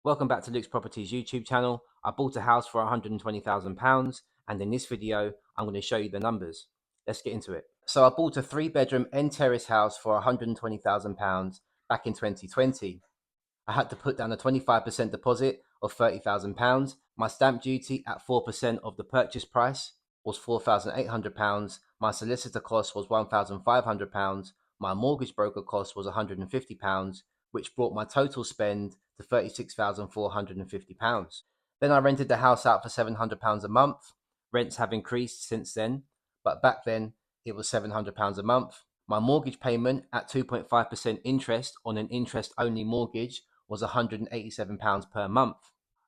Welcome back to Luke's Properties YouTube channel. I bought a house for £120,000 and in this video I'm going to show you the numbers. Let's get into it. So I bought a 3-bedroom end terrace house for £120,000 back in 2020. I had to put down a 25% deposit of £30,000. My stamp duty at 4% of the purchase price was £4,800. My solicitor cost was £1,500. My mortgage broker cost was £150, which brought my total spend to £36,450. Then I rented the house out for £700 a month. Rents have increased since then, but back then it was £700 a month. My mortgage payment at 2.5% interest on an interest-only mortgage was £187 per month.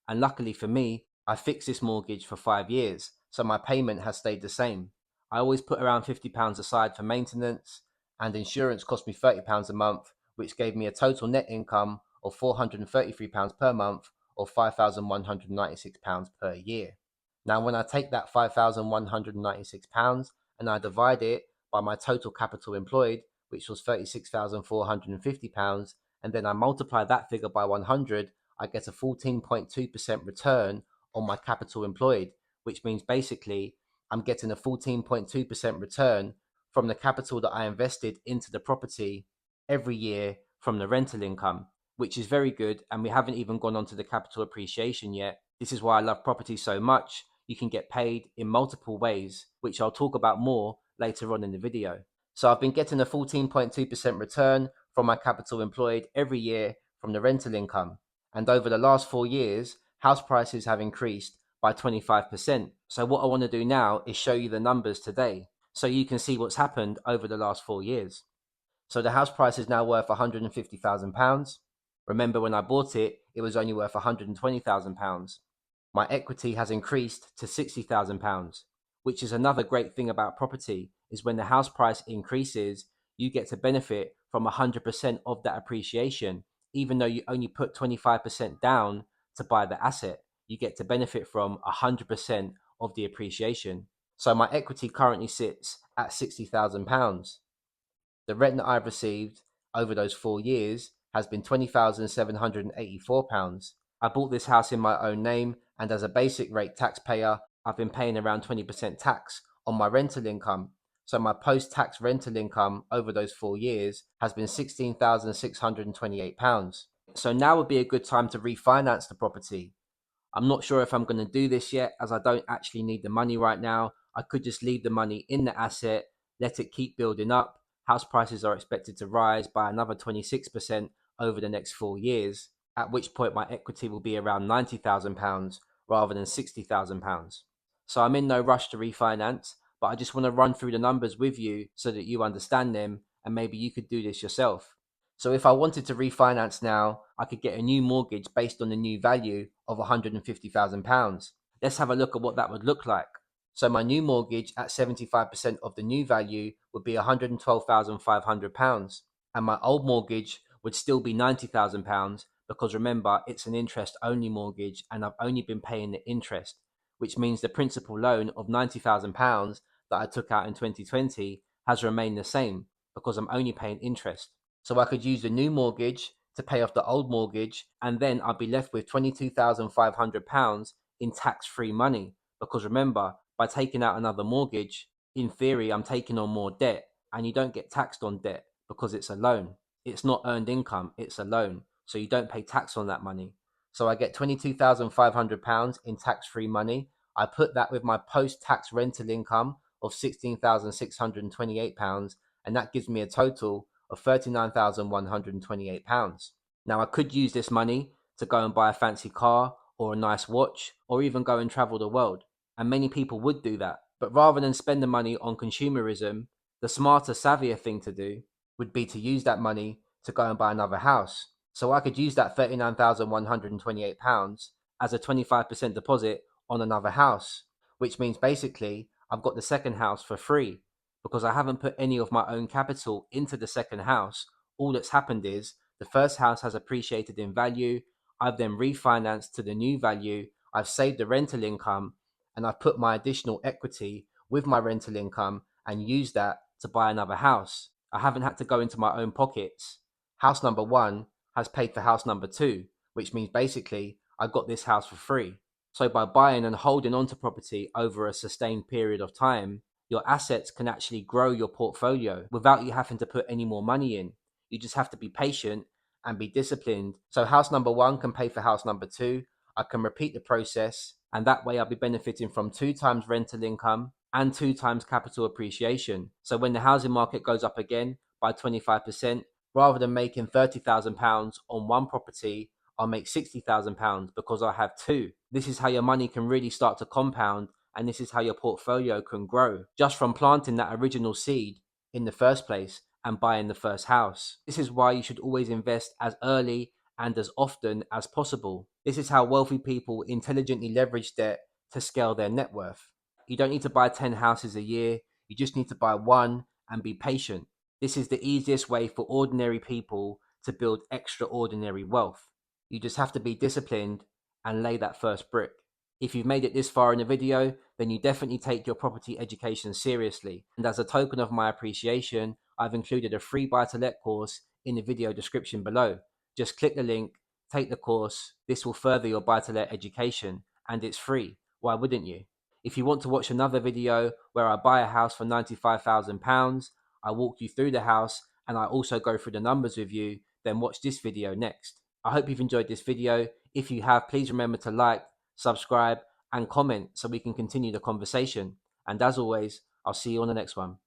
And luckily for me, I fixed this mortgage for 5 years, so my payment has stayed the same. I always put around £50 aside for maintenance, and insurance cost me £30 a month, which gave me a total net income of £433 per month, or £5,196 per year. Now, when I take that £5,196 and I divide it by my total capital employed, which was £36,450, and then I multiply that figure by 100, I get a 14.2% return on my capital employed, which means basically I'm getting a 14.2% return from the capital that I invested into the property every year from the rental income, which is very good. And we haven't even gone on to the capital appreciation yet. This is why I love property so much. You can get paid in multiple ways, which I'll talk about more later on in the video. So I've been getting a 14.2% return from my capital employed every year from the rental income. And over the last 4 years, house prices have increased by 25%. So what I want to do now is show you the numbers today so you can see what's happened over the last 4 years. So the house price is now worth £150,000. Remember, when I bought it, it was only worth £120,000. My equity has increased to £60,000, which is another great thing about property, is when the house price increases, you get to benefit from 100% of that appreciation. Even though you only put 25% down to buy the asset, you get to benefit from 100% of the appreciation. So my equity currently sits at £60,000. The rent that I've received over those 4 years has been £20,784. I bought this house in my own name, and as a basic rate taxpayer, I've been paying around 20% tax on my rental income. So my post-tax rental income over those 4 years has been £16,628. So now would be a good time to refinance the property. I'm not sure if I'm going to do this yet, as I don't actually need the money right now. I could just leave the money in the asset, let it keep building up. House prices are expected to rise by another 26% over the next 4 years, at which point my equity will be around £90,000 rather than £60,000. So I'm in no rush to refinance, but I just want to run through the numbers with you so that you understand them, and maybe you could do this yourself. So if I wanted to refinance now, I could get a new mortgage based on the new value of £150,000. Let's have a look at what that would look like. So my new mortgage at 75% of the new value would be £112,500, and my old mortgage would still be £90,000, because remember, it's an interest-only mortgage and I've only been paying the interest, which means the principal loan of £90,000 that I took out in 2020 has remained the same because I'm only paying interest. So I could use the new mortgage to pay off the old mortgage, and then I'd be left with £22,500 in tax-free money. Because remember, by taking out another mortgage, in theory, I'm taking on more debt, and you don't get taxed on debt because it's a loan. It's not earned income, it's a loan. So you don't pay tax on that money. So I get £22,500 in tax-free money. I put that with my post-tax rental income of £16,628, and that gives me a total of £39,128. Now, I could use this money to go and buy a fancy car or a nice watch, or even go and travel the world. And many people would do that. But rather than spend the money on consumerism, the smarter, savvier thing to do would be to use that money to go and buy another house. So I could use that £39,128 as a 25% deposit on another house, which means basically I've got the second house for free because I haven't put any of my own capital into the second house. All that's happened is the first house has appreciated in value. I've then refinanced to the new value. I've saved the rental income, and I've put my additional equity with my rental income and used that to buy another house. I haven't had to go into my own pockets. House number one has paid for house number two, which means basically I got this house for free. So by buying and holding onto property over a sustained period of time, your assets can actually grow your portfolio without you having to put any more money in. You just have to be patient and be disciplined. So house number one can pay for house number two. I can repeat the process, and that way I'll be benefiting from 2 times rental income and 2 times capital appreciation. So when the housing market goes up again by 25%, rather than making £30,000 on one property, I'll make £60,000 because I have two. This is how your money can really start to compound, and this is how your portfolio can grow just from planting that original seed in the first place and buying the first house. This is why you should always invest as early and as often as possible. This is how wealthy people intelligently leverage debt to scale their net worth. You don't need to buy 10 houses a year, you just need to buy one and be patient. This is the easiest way for ordinary people to build extraordinary wealth. You just have to be disciplined and lay that first brick. If you've made it this far in the video, then you definitely take your property education seriously. And as a token of my appreciation, I've included a free buy-to-let course in the video description below. Just click the link, take the course. This will further your buy-to-let education, and it's free. Why wouldn't you? If you want to watch another video where I buy a house for £95,000, I walk you through the house, and I also go through the numbers with you, then watch this video next. I hope you've enjoyed this video. If you have, please remember to like, subscribe, and comment so we can continue the conversation. And as always, I'll see you on the next one.